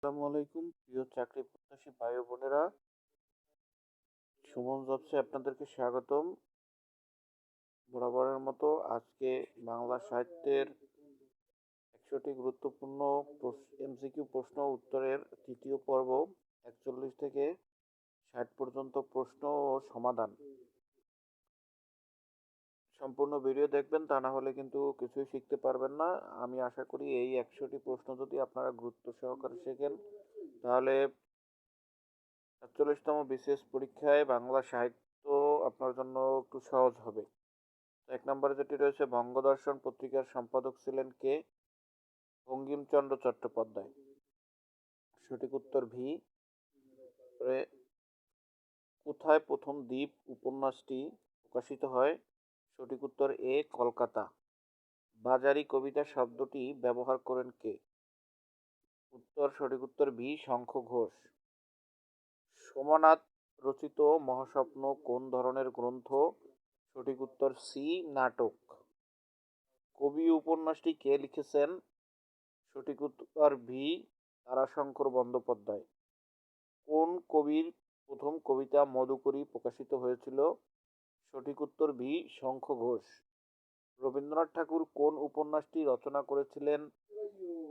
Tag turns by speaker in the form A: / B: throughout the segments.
A: আসসালামু আলাইকুম প্রিয় চাকরি প্রত্যাশী ভাই ও বোনেরা। সুমন জবসে আপনাদেরকে স্বাগতম। বরাবরের মতো আজকে বাংলা সাহিত্যের 100টি গুরুত্বপূর্ণ এমসিকিউ প্রশ্ন উত্তরের তৃতীয় পর্ব, 41 থেকে 60 পর্যন্ত প্রশ্ন ও সমাধান। সম্পূর্ণ ভিডিও দেখবেন, তা না হলে কিন্তু কিছুই শিখতে পারবেন না। আমি আশা করি এই 100টি প্রশ্ন যদি আপনারা গুরুত্ব সহকারে শেখেন, তাহলে ৪১তম বিসিএস পরীক্ষায় বাংলা সাহিত্য আপনার জন্য একটু সহজ হবে। এক নম্বরে যেটি রয়েছে, বঙ্গদর্শন পত্রিকার সম্পাদক ছিলেন কে? বঙ্কিমচন্দ্র চট্টোপাধ্যায়। সঠিক উত্তর ভি। কোথায় প্রথম দ্বীপ উপন্যাসটি প্রকাশিত হয়? সঠিক উত্তর এ, কলকাতা। বাজারি কবিতা শব্দটি ব্যবহার করেন কে? সঠিক উত্তর বি, শঙ্খ ঘোষ। সোমনাথ রচিত মহাস্বপ্ন কোন ধরনের গ্রন্থ? সঠিক উত্তর সি, নাটক। কবি উপন্যাসটি কে লিখেছেন? সঠিক উত্তর ভি, তারাশঙ্কর বন্দ্যোপাধ্যায়। কোন কবির প্রথম কবিতা মধুকরী প্রকাশিত হয়েছিল? সঠিক উত্তর বি, শঙ্খ ঘোষ। রবীন্দ্রনাথ ঠাকুর কোন উপন্যাসটি রচনা করেছিলেন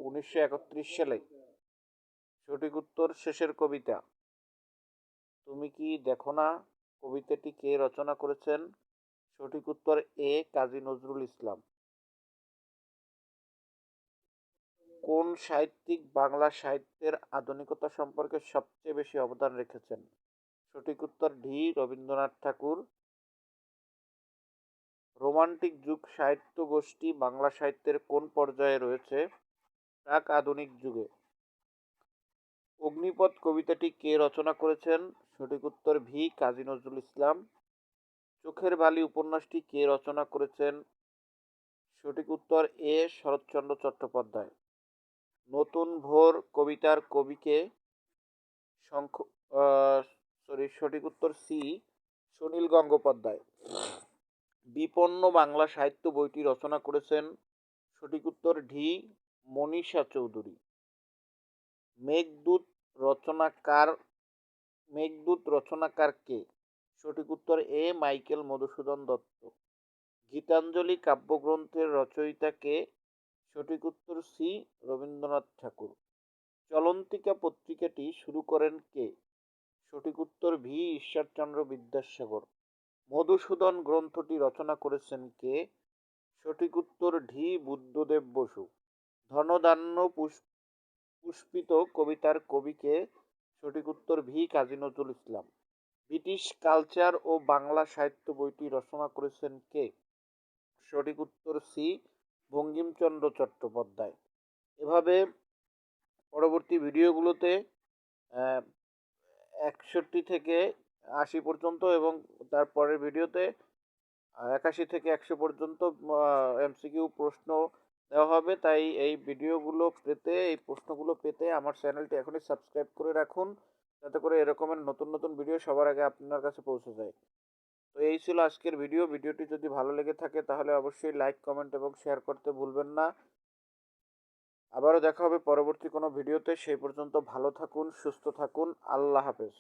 A: 1931 সালে? সঠিক উত্তর শেষের কবিতা। তুমি কি দেখো না কবিতাটি কে রচনা করেছেন? সঠিক উত্তর এ, কাজী নজরুল ইসলাম। কোন সাহিত্যিক বাংলা সাহিত্যের আধুনিকতা সম্পর্কে সবচেয়ে বেশি অবদান রেখেছেন? সঠিক উত্তর ডি, রবীন্দ্রনাথ ঠাকুর। রোমান্টিক যুগ সাহিত্য গোষ্ঠী বাংলা সাহিত্যের কোন পর্যায়ে রয়েছে? প্রাক আধুনিক যুগে। অগ্নিপথ কবিতাটি কে রচনা করেছেন? সঠিক উত্তর ভি, কাজী নজরুল ইসলাম। চোখের বালি উপন্যাসটি কে রচনা করেছেন? সঠিক উত্তর এ, শরৎচন্দ্র চট্টোপাধ্যায়। নতুন ভোর কবিতার কবিকে? শঙ্খ সঠিক উত্তর সি, সুনীল গঙ্গোপাধ্যায়। বিপন্ন বাংলা সাহিত্য বইটি রচনা করেছেন? সঠিক উত্তর ডি, মনীষা চৌধুরী। মেঘদূত রচনাকার মেঘদূত রচনাকার কে? সঠিক উত্তর এ, মাইকেল মধুসূদন দত্ত। গীতাঞ্জলি কাব্যগ্রন্থের রচয়িতা কে? সঠিক উত্তর সি, রবীন্দ্রনাথ ঠাকুর। চলন্তিকা পত্রিকাটি শুরু করেন কে? সঠিক উত্তর ভি, ঈশ্বরচন্দ্র বিদ্যাসাগর। মধুসূদন গ্রন্থটি রচনা করেছেন কে? সঠিক উত্তর ডি, বুদ্ধদেব বসু। ধনধান্য পুষ্পিত কবিতার কবিকে? সঠিক উত্তর V, Kazi Nazrul Islam. British culture ও বাংলা সাহিত্য বইটি রচনা করেছেন কে? সঠিক উত্তর সি, বঙ্কিমচন্দ্র চট্টোপাধ্যায়। এভাবে পরবর্তী ভিডিওগুলোতে 61 থেকে 80 পর্যন্ত এবং তারপরের ভিডিওতে 81 থেকে 100 পর্যন্ত এমসিকিউ প্রশ্ন দেওয়া হবে। তাই এই প্রশ্নগুলো পেতে আমার চ্যানেলটি এখনই সাবস্ক্রাইব করে রাখুন, যাতে করে এরকমের নতুন নতুন ভিডিও সবার আগে আপনার কাছে পৌঁছে যায়। তো এই ছিল আজকের ভিডিওটি যদি ভালো লেগে থাকে তাহলে অবশ্যই লাইক, কমেন্ট এবং শেয়ার করতে ভুলবেন না। আবারও দেখা হবে পরবর্তী কোনো ভিডিওতে। সেই পর্যন্ত ভালো থাকুন, সুস্থ থাকুন। আল্লাহ হাফেজ।